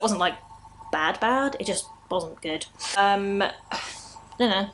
It wasn't like bad, it just wasn't good. I don't know.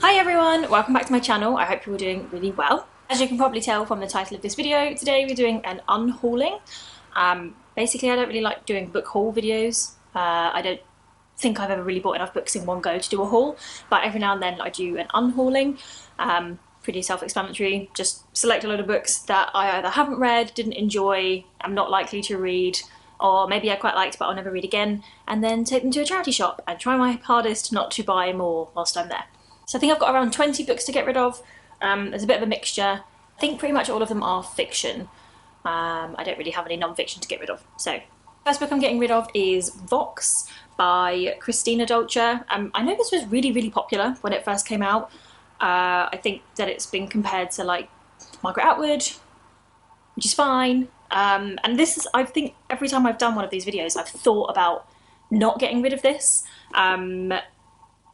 Hi everyone, welcome back to my channel. I hope you're all doing really well. As you can probably tell from the title of this video, today we're doing an unhauling. Basically, I don't really like doing book haul videos. I don't think I've ever really bought enough books in one go to do a haul, but every now and then I do an unhauling. Pretty self-explanatory, just select a load of books that I either haven't read, didn't enjoy, am not likely to read, or maybe I quite liked but I'll never read again, and then take them to a charity shop and try my hardest not to buy more whilst I'm there. So I think I've got around 20 books to get rid of. There's a bit of a mixture. I think pretty much all of them are fiction. I don't really have any non-fiction to get rid of. So, first book I'm getting rid of is Vox by Christina Dolce. I know this was really, really popular when it first came out. I think that it's been compared to like Margaret Atwood, which is fine. And this is, I think every time I've done one of these videos, I've thought about not getting rid of this. And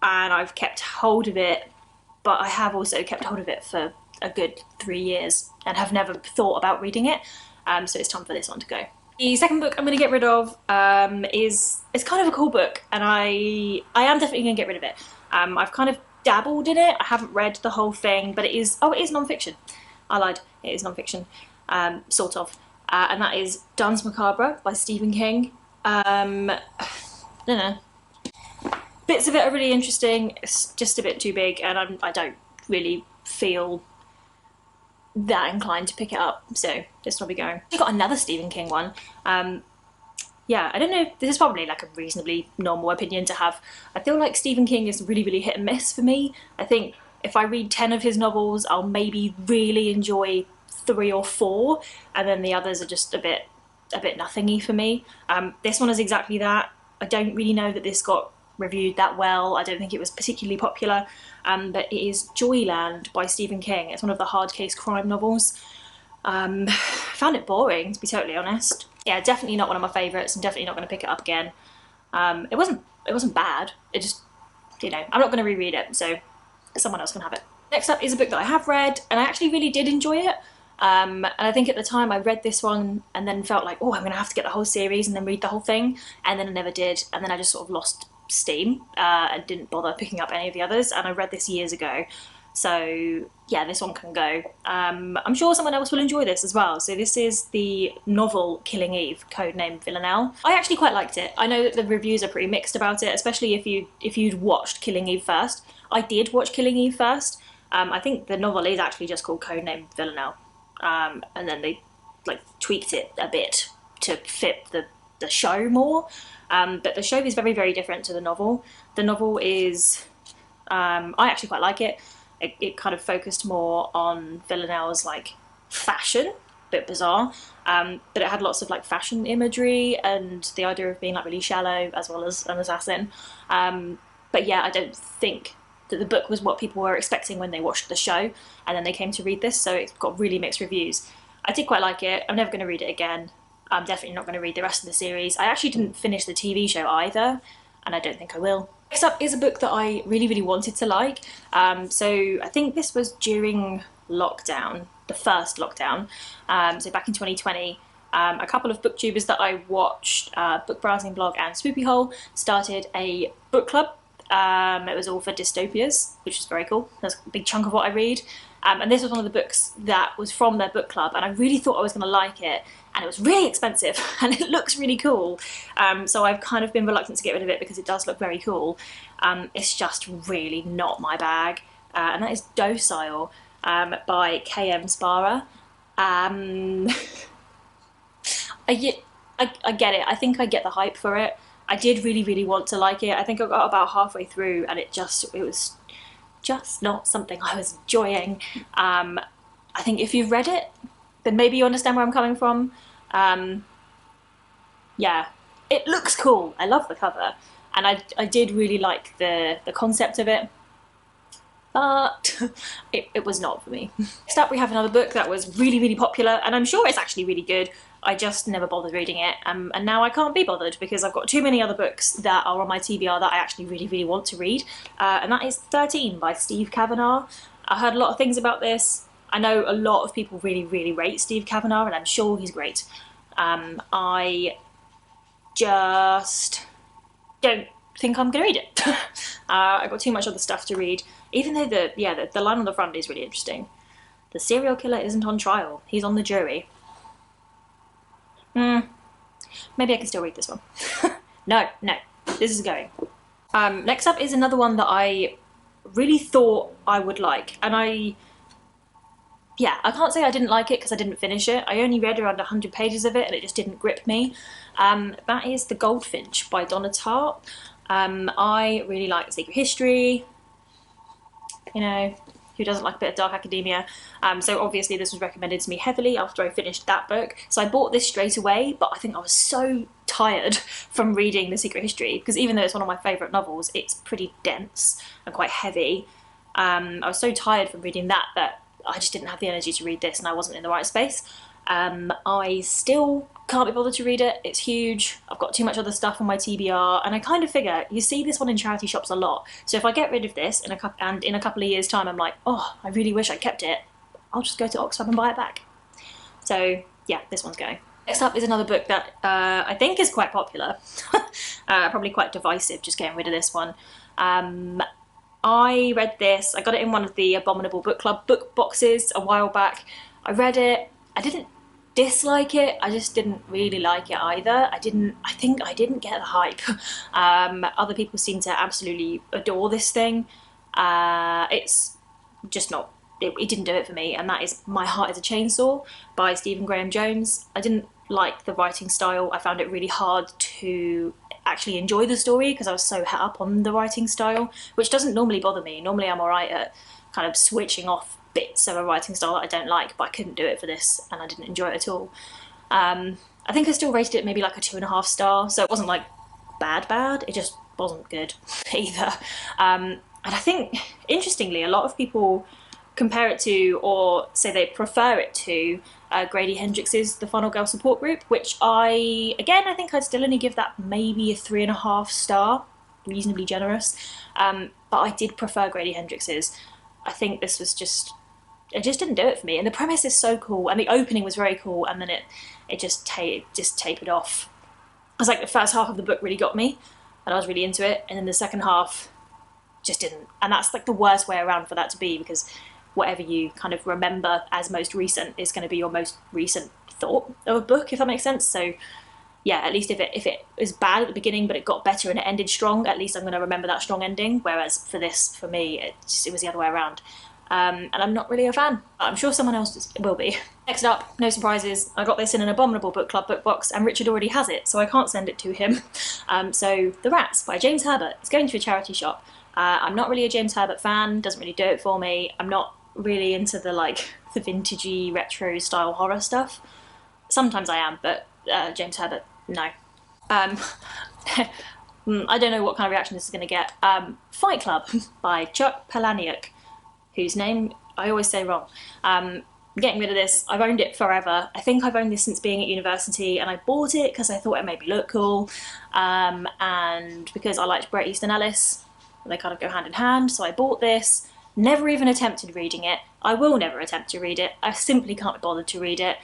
I've kept hold of it, but I have also kept hold of it for a good 3 years and have never thought about reading it. So it's time for this one to go. The second book I'm going to get rid of is kind of a cool book, and I am definitely going to get rid of it. I've kind of dabbled in it. I haven't read the whole thing, but it is non-fiction. I lied. It is non-fiction, sort of. And that is Danse Macabre by Stephen King. I don't know. Bits of it are really interesting. It's just a bit too big, and I don't really feel that inclined to pick it up, so it's probably going. I've got another Stephen King one. Yeah, I don't know, this is probably like a reasonably normal opinion to have. I feel like Stephen King is really, really hit and miss for me. I think if I read 10 of his novels, I'll maybe really enjoy 3 or 4, and then the others are just a bit nothingy for me. This one is exactly that. I don't really know that this got reviewed that well. I don't think it was particularly popular, but it is Joyland by Stephen King. It's one of the hard case crime novels. I found it boring, to be totally honest. Yeah, definitely not one of my favourites. I'm definitely not going to pick it up again. It wasn't bad. It just, you know, I'm not going to reread it, so someone else can have it. Next up is a book that I have read, and I actually really did enjoy it. And I think at the time I read this one and then felt like, oh, I'm going to have to get the whole series and then read the whole thing, and then I never did, and then I just sort of lost steam and didn't bother picking up any of the others, and I read this years ago. So yeah, this one can go. I'm sure someone else will enjoy this as well. So this is the novel Killing Eve, codenamed Villanelle. I actually quite liked it. I know that the reviews are pretty mixed about it, especially if you'd watched Killing Eve first. I did watch Killing Eve first. I think the novel is actually just called codenamed Villanelle, and then they like tweaked it a bit to fit the show more. But the show is very, very different to the novel. The novel is, I actually quite like it. It kind of focused more on Villanelle's like fashion, a bit bizarre, but it had lots of like fashion imagery and the idea of being like really shallow as well as an assassin. But yeah, I don't think that the book was what people were expecting when they watched the show and then they came to read this, so it's got really mixed reviews. I did quite like it. I'm never going to read it again. I'm definitely not going to read the rest of the series. I actually didn't finish the TV show either, and I don't think I will. Next up is a book that I really, really wanted to like. So I think this was during lockdown, the first lockdown, so back in 2020. A couple of booktubers that I watched, Book Browsing Blog and Spoopy Hole, started a book club. It was all for dystopias, which was very cool. That's a big chunk of what I read. And this was one of the books that was from their book club, and I really thought I was going to like it, and it was really expensive, and it looks really cool. So I've kind of been reluctant to get rid of it because it does look very cool. It's just really not my bag, and that is Docile by K.M. Spara. I get it. I think I get the hype for it. I did really, really want to like it. I think I got about halfway through, and it was just not something I was enjoying. I think if you've read it, then maybe you understand where I'm coming from. Yeah, it looks cool. I love the cover, and I did really like the concept of it, but it was not for me. Next up we have another book that was really, really popular, and I'm sure it's actually really good. I just never bothered reading it, and now I can't be bothered because I've got too many other books that are on my TBR that I actually really, really want to read, and that is 13 by Steve Kavanagh. I heard a lot of things about this. I know a lot of people really, really rate Steve Kavanagh, and I'm sure he's great. I just don't think I'm gonna read it. I've got too much other stuff to read. Even though the line on the front is really interesting. The serial killer isn't on trial. He's on the jury. Maybe I can still read this one. No, this is going. Next up is another one that I really thought I would like, and I can't say I didn't like it because I didn't finish it. I only read around 100 pages of it and it just didn't grip me. That is The Goldfinch by Donna Tartt. I really like Secret History. You know, who doesn't like a bit of dark academia? So obviously this was recommended to me heavily after I finished that book. So I bought this straight away, but I think I was so tired from reading The Secret History, because even though it's one of my favourite novels, it's pretty dense and quite heavy. I was so tired from reading that I just didn't have the energy to read this, and I wasn't in the right space. I still can't be bothered to read it. It's huge. I've got too much other stuff on my TBR, and I kind of figure you see this one in charity shops a lot. So if I get rid of this in a couple of years' time, I'm like, oh, I really wish I kept it. I'll just go to Oxfam and buy it back. So yeah, this one's going. Next up is another book that I think is quite popular. Probably quite divisive, just getting rid of this one. I read this. I got it in one of the Abominable Book Club book boxes a while back. I read it. I didn't dislike it. I just didn't really like it either. I think I didn't get the hype. Other people seem to absolutely adore this thing. It's just not, it didn't do it for me, and that is My Heart is a Chainsaw by Stephen Graham Jones. I didn't like the writing style. I found it really hard to actually enjoy the story because I was so het up on the writing style, which doesn't normally bother me. Normally I'm alright at kind of switching off bits of a writing style that I don't like, but I couldn't do it for this and I didn't enjoy it at all. I think I still rated it maybe like a 2.5 star, so it wasn't like bad, it just wasn't good either. And I think, interestingly, a lot of people compare it to, or say they prefer it to, Grady Hendrix's The Funnel Girl Support Group, which I think I'd still only give that maybe a 3.5 star, reasonably generous. But I did prefer Grady Hendrix's. I think this was it just didn't do it for me. And the premise is so cool, and the opening was very cool, and then it just tapered off. It was like the first half of the book really got me, and I was really into it, and then the second half just didn't. And that's like the worst way around for that to be, because whatever you kind of remember as most recent is going to be your most recent thought of a book, if that makes sense. So yeah, at least if it was bad at the beginning but it got better and it ended strong, at least I'm going to remember that strong ending. Whereas for me, it was the other way around. And I'm not really a fan. I'm sure someone else will be. Next up, no surprises, I got this in an Abominable Book Club book box, and Richard already has it, so I can't send it to him. So The Rats by James Herbert. It's going to a charity shop. I'm not really a James Herbert fan, doesn't really do it for me. I'm not really into the vintagey retro style horror stuff. Sometimes I am, but James Herbert, no. I don't know what kind of reaction this is going to get. Fight Club by Chuck Palahniuk, whose name I always say wrong. I'm getting rid of this. I've owned it forever. I think I've owned this since being at university, and I bought it because I thought it made me look cool, and because I liked Bret Easton Ellis. They kind of go hand in hand, so I bought this. Never even attempted reading it. I will never attempt to read it. I simply can't be bothered to read it.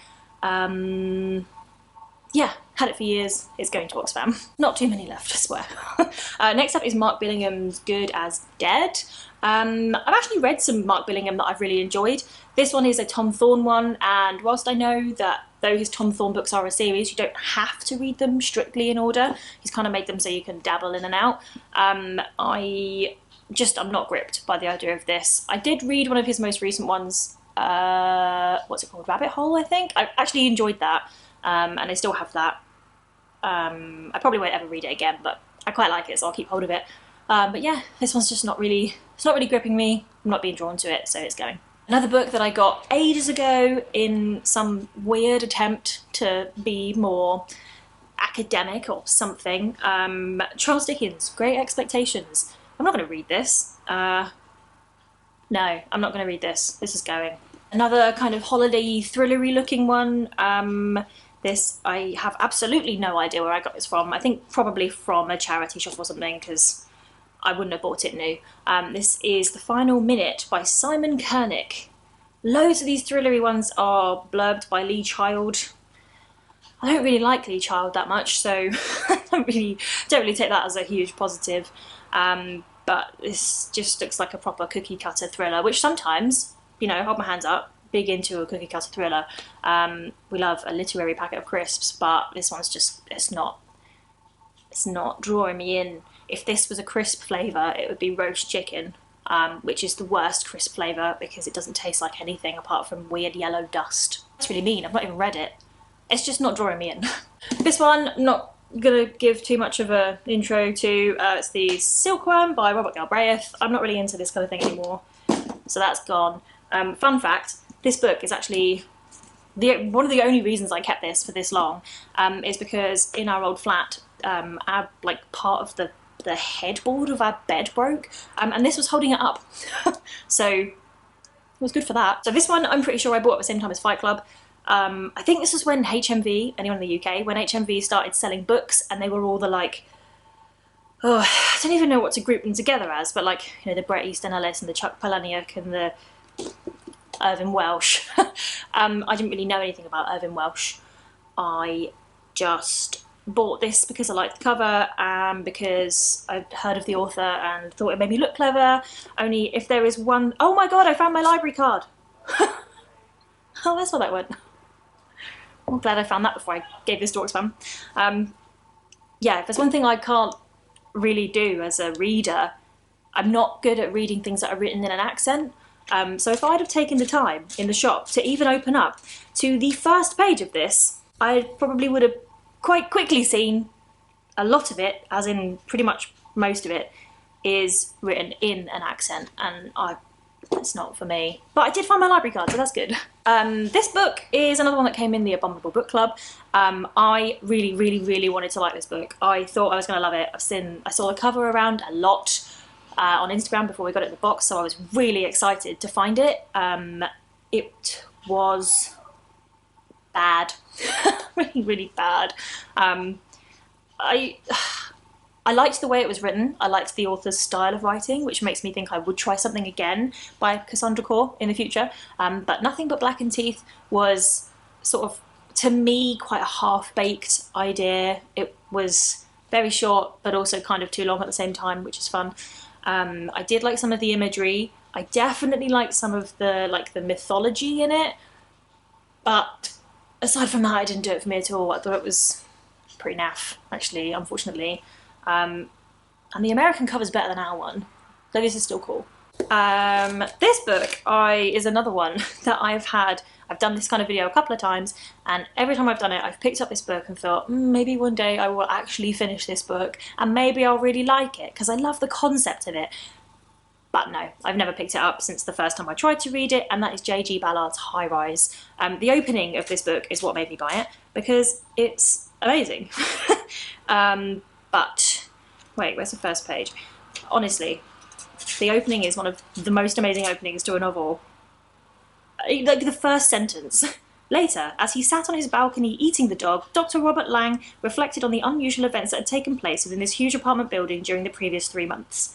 Yeah, had it for years. It's going to Oxfam. Not too many left, I swear. Next up is Mark Billingham's Good as Dead. I've actually read some Mark Billingham that I've really enjoyed. This one is a Tom Thorne one, and whilst I know that though his Tom Thorne books are a series, you don't have to read them strictly in order. He's kind of made them so you can dabble in and out. I'm not gripped by the idea of this. I did read one of his most recent ones, what's it called? Rabbit Hole, I think? I actually enjoyed that, and I still have that. I probably won't ever read it again, but I quite like it, so I'll keep hold of it. But yeah, this one's just not really gripping me. I'm not being drawn to it, so it's going. Another book that I got ages ago in some weird attempt to be more academic or something. Charles Dickens, Great Expectations. I'm not going to read this. No, I'm not going to read this. This is going. Another kind of holiday thrillery looking one. This, I have absolutely no idea where I got this from. I think probably from a charity shop or something, because I wouldn't have bought it new. This is The Final Minute by Simon Kernick. Loads of these thrillery ones are blurbed by Lee Child. I don't really like Lee Child that much, so I don't really take that as a huge positive. But this just looks like a proper cookie cutter thriller, which sometimes, you know, hold my hands up, big into a cookie cutter thriller. We love a literary packet of crisps, but this one's just, it's not drawing me in. If this was a crisp flavour, it would be roast chicken, which is the worst crisp flavour because it doesn't taste like anything apart from weird yellow dust. That's really mean, I've not even read it. It's just not drawing me in. This one, not gonna give too much of an intro to. It's the Silkworm by Robert Galbraith. I'm not really into this kind of thing anymore, so that's gone. Fun fact, this book is actually one of the only reasons I kept this for this long, is because in our old flat, our, like, part of the headboard of our bed broke, and this was holding it up. So it was good for that. So this one I'm pretty sure I bought at the same time as Fight Club. I think this was when HMV, anyone in the UK, when HMV started selling books, and they were all the, like, oh, I don't even know what to group them together as, but, like, you know, the Bret Easton Ellis and the Chuck Palahniuk and the Irvine Welsh. I didn't really know anything about Irvine Welsh. I just bought this because I liked the cover and because I'd heard of the author and thought it made me look clever. Only if there is one... Oh my god, I found my library card! Oh, that's how that went. I'm glad I found that before I gave this to Oxfam. Yeah, if there's one thing I can't really do as a reader, I'm not good at reading things that are written in an accent. So if I'd have taken the time in the shop to even open up to the first page of this, I probably would have quite quickly seen a lot of it, as in pretty much most of it, is written in an accent, and it's not for me. But I did find my library card, so that's good. This book is another one that came in the Abominable Book Club. I really, really, really wanted to like this book. I thought I was going to love it. I saw the cover around a lot on Instagram before we got it in the box, so I was really excited to find it. It was bad. Really, really bad. I liked the way it was written. I liked the author's style of writing, which makes me think I would try something again by Cassandra Khaw in the future. But Nothing But Blackened Teeth was sort of, to me, quite a half-baked idea. It was very short, but also kind of too long at the same time, which is fun. I did like some of the imagery. I definitely liked some of the mythology in it. But aside from that, it didn't do it for me at all. I thought it was pretty naff, actually, unfortunately. And the American cover's better than our one, though this is still cool. This book is another one that I've done this kind of video a couple of times, and every time I've done it, I've picked up this book and thought, maybe one day I will actually finish this book, and maybe I'll really like it, because I love the concept of it. But no, I've never picked it up since the first time I tried to read it, and that is J.G. Ballard's High Rise. The opening of this book is what made me buy it, because it's amazing. But, wait, where's the first page? Honestly, the opening is one of the most amazing openings to a novel. Like, the first sentence. Later, as he sat on his balcony eating the dog, Dr. Robert Lang reflected on the unusual events that had taken place within this huge apartment building during the previous 3 months.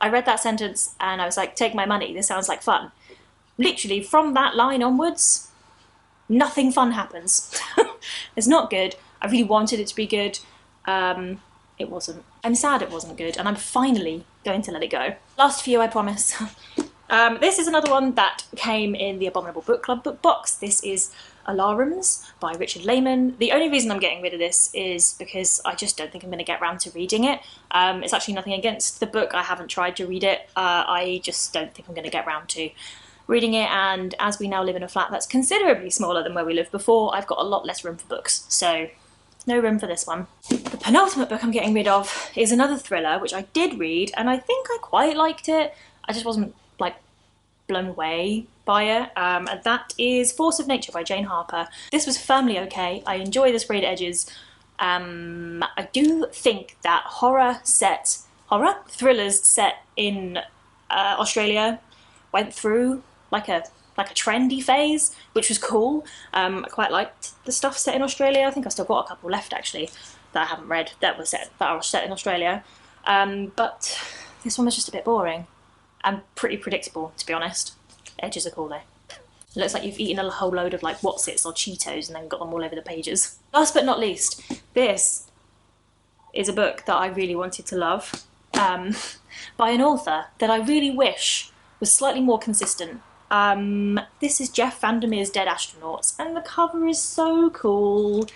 I read that sentence and I was like, take my money, this sounds like fun. Literally, from that line onwards, nothing fun happens. It's not good. I really wanted it to be good. It wasn't. I'm sad it wasn't good, and I'm finally going to let it go. Last few, I promise. This is another one that came in the Abominable Book Club book box. This is Alarums by Richard Lehman. The only reason I'm getting rid of this is because I just don't think I'm going to get round to reading it. It's actually nothing against the book. I haven't tried to read it. I just don't think I'm going to get round to reading it, and as we now live in a flat that's considerably smaller than where we lived before, I've got a lot less room for books, so no room for this one. The penultimate book I'm getting rid of is another thriller, which I did read, and I think I quite liked it. I just wasn't, like, blown away by it. And that is Force of Nature by Jane Harper. This was firmly okay. I enjoy the sprayed edges. I do think that thrillers set in Australia went through like a trendy phase, which was cool. I quite liked the stuff set in Australia. I think I've still got a couple left actually that I haven't read that are set in Australia. But this one was just a bit boring and pretty predictable, to be honest. Edges are cool though. It looks like you've eaten a whole load of like Wotsits or Cheetos and then got them all over the pages. Last but not least, this is a book that I really wanted to love, by an author that I really wish was slightly more consistent. This is Jeff Vandermeer's Dead Astronauts, and the cover is so cool.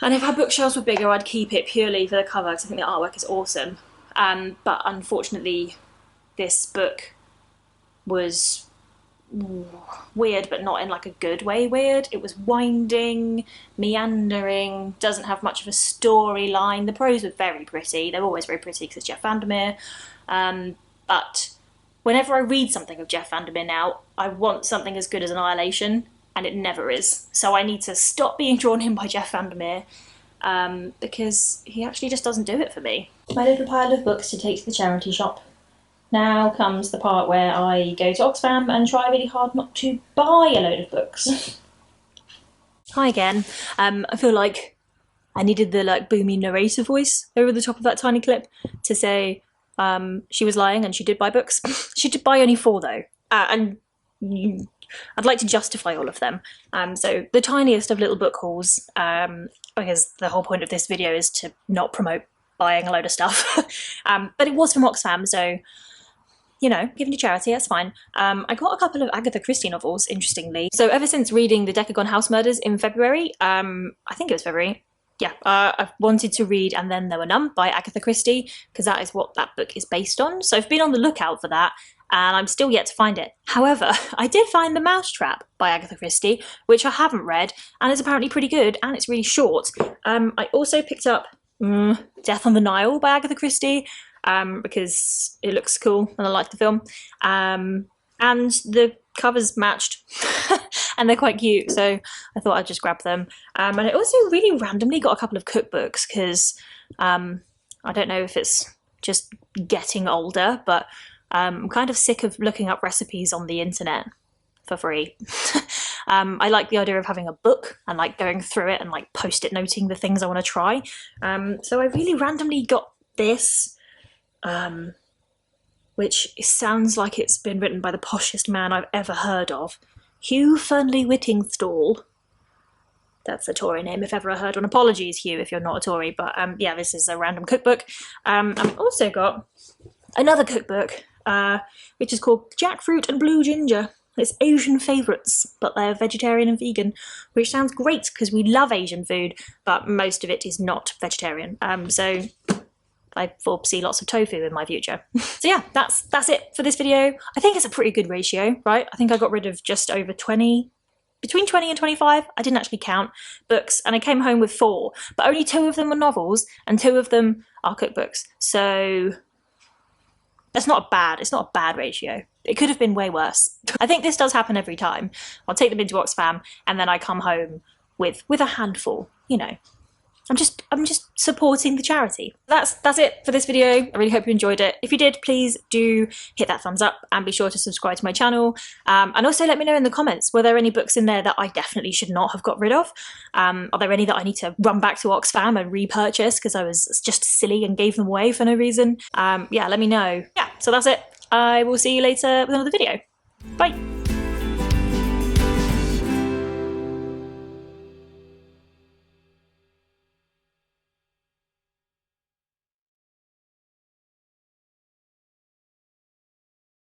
And if our bookshelves were bigger, I'd keep it purely for the cover because I think the artwork is awesome. But unfortunately, this book was weird, but not in like a good way weird. It was winding, meandering, doesn't have much of a storyline. The prose was very pretty. They're always very pretty because it's Jeff Vandermeer. But whenever I read something of Jeff Vandermeer now, I want something as good as Annihilation, and it never is. So I need to stop being drawn in by Jeff Vandermeer, because he actually just doesn't do it for me. My little pile of books to take to the charity shop. Now comes the part where I go to Oxfam and try really hard not to buy a load of books. Hi again. I feel like I needed the like boomy narrator voice over the top of that tiny clip to say she was lying and she did buy books. She did buy only 4 though, and I'd like to justify all of them. So the tiniest of little book hauls, because the whole point of this video is to not promote buying a load of stuff. But it was from Oxfam, so you know, given to charity, that's fine. I got a couple of Agatha Christie novels, interestingly. So ever since reading the Decagon House Murders in February, I think it was February, yeah, I've wanted to read And Then There Were None by Agatha Christie, because that is what that book is based on. So I've been on the lookout for that, and I'm still yet to find it. However, I did find The Mousetrap by Agatha Christie, which I haven't read, and it's apparently pretty good, and it's really short. I also picked up Death on the Nile by Agatha Christie, because it looks cool and I like the film, and the covers matched and they're quite cute, so I thought I'd just grab them. And I also really randomly got a couple of cookbooks because I don't know if it's just getting older, but I'm kind of sick of looking up recipes on the internet for free. I like the idea of having a book and like going through it and like post-it noting the things I want to try. So I really randomly got this, which sounds like it's been written by the poshest man I've ever heard of, Hugh Fernley Whittingstall. That's a Tory name if ever I heard one. Apologies, Hugh, if you're not a Tory, but yeah, this is a random cookbook. I've also got another cookbook, which is called Jackfruit and Blue Ginger. It's Asian favourites, but they're vegetarian and vegan, which sounds great because we love Asian food, but most of it is not vegetarian. So I foresee lots of tofu in my future. So yeah, that's it for this video. I think it's a pretty good ratio, right? I think I got rid of just over 20, between 20 and 25, I didn't actually count, books, and I came home with 4, but only 2 of them were novels and 2 of them are cookbooks. So it's not a bad ratio. It could have been way worse. I think this does happen every time. I'll take them into Oxfam and then I come home with a handful, you know. I'm just supporting the charity. That's it for this video. I really hope you enjoyed it. If you did, please do hit that thumbs up and be sure to subscribe to my channel. And also let me know in the comments, were there any books in there that I definitely should not have got rid of? Are there any that I need to run back to Oxfam and repurchase because I was just silly and gave them away for no reason? Yeah, let me know. Yeah, so that's it. I will see you later with another video. Bye.